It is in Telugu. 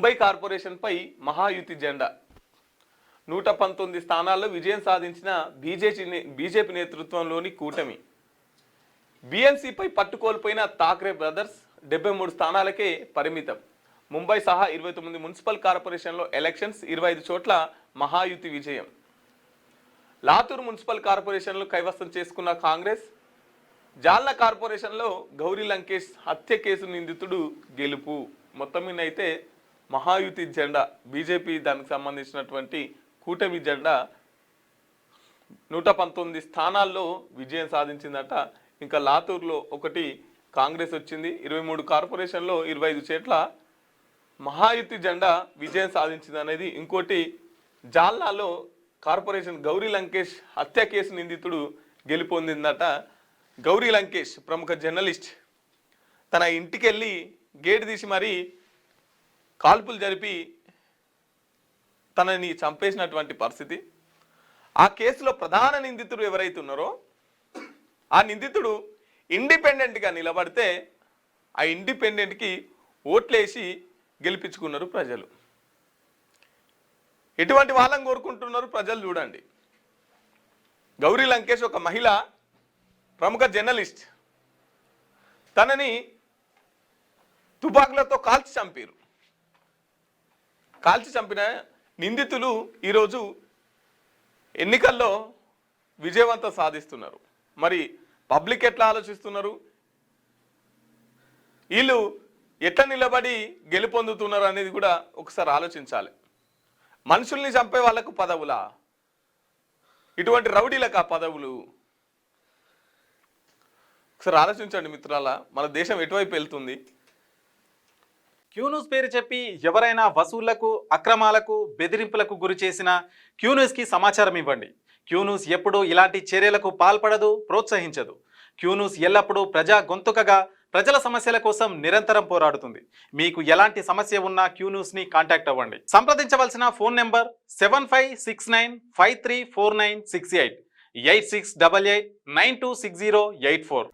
ముంబై కార్పొరేషన్పై మహాయుతి జెండా 119 స్థానాల్లో విజయం సాధించిన బీజేపీ నేతృత్వంలోని కూటమి. బీఎన్సీపై పట్టుకోల్పోయిన థాక్రే బ్రదర్స్ 73 స్థానాలకే పరిమితం. ముంబై సహా 29 మున్సిపల్ కార్పొరేషన్లో ఎలక్షన్స్, 25 చోట్ల మహాయుతి విజయం. లాతూర్ మున్సిపల్ కార్పొరేషన్లో కైవసం చేసుకున్న కాంగ్రెస్. జాల్నా కార్పొరేషన్లో గౌరీ లంకేష్ హత్య కేసు నిందితుడు గెలుపు. మొత్తం మీద అయితే మహాయుతి జెండా, బీజేపీ దానికి సంబంధించినటువంటి కూటమి జెండా 119 స్థానాల్లో విజయం సాధించిందట. ఇంకా లాతూర్లో ఒకటి కాంగ్రెస్ వచ్చింది. 23 కార్పొరేషన్లో 25 చోట్ల మహాయుతి జెండా విజయం సాధించింది అనేది. ఇంకోటి జాల్నాలో కార్పొరేషన్ గౌరీ లంకేష్ హత్య కేసు నిందితుడు గెలుపొందిందట. గౌరీ లంకేష్ ప్రముఖ జర్నలిస్ట్ తన ఇంటికి వెళ్ళి గేట్ తీసి మరీ కాల్పులు జరిపి తనని చంపేసినటువంటి పరిస్థితి. ఆ కేసులో ప్రధాన నిందితుడు ఎవరైతే ఉన్నారో ఆ నిందితుడు ఇండిపెండెంట్గా నిలబడితే ఆ ఇండిపెండెంట్కి ఓట్లేసి గెలిపించుకున్నారు ప్రజలు. ఎటువంటి వాళ్ళని కోరుకుంటున్నారు ప్రజలు చూడండి. గౌరీ లంకేష్ ఒక మహిళ, ప్రముఖ జర్నలిస్ట్. తనని తుపాకులతో కాల్చి చంపారు. కాల్చి చంపిన నిందితులు ఈరోజు ఎన్నికల్లో విజయవంతం సాధిస్తున్నారు. మరి పబ్లిక్ ఎట్లా ఆలోచిస్తున్నారు, వీళ్ళు ఎట్లా నిలబడి గెలుపొందుతున్నారు అనేది కూడా ఒకసారి ఆలోచించాలి. మనుషుల్ని చంపే వాళ్ళకు పదవులా? ఇటువంటి రౌడీలకు ఆ పదవులు? ఒకసారి ఆలోచించండి మిత్రులారా, మన దేశం ఎటువైపు వెళ్తుంది? క్యూన్యూస్ పేరు చెప్పి ఎవరైనా వసూళ్లకు, అక్రమాలకు, బెదిరింపులకు గురి చేసిన క్యూన్యూస్కి సమాచారం ఇవ్వండి. క్యూన్యూస్ ఎప్పుడూ ఇలాంటి చర్యలకు పాల్పడదు, ప్రోత్సహించదు. క్యూన్యూస్ ఎల్లప్పుడూ ప్రజా గొంతుకగా ప్రజల సమస్యల కోసం నిరంతరం పోరాడుతుంది. మీకు ఎలాంటి సమస్య ఉన్నా క్యూన్యూస్ని కాంటాక్ట్ అవ్వండి. సంప్రదించవలసిన ఫోన్ నెంబర్ 7569534968 8688926084.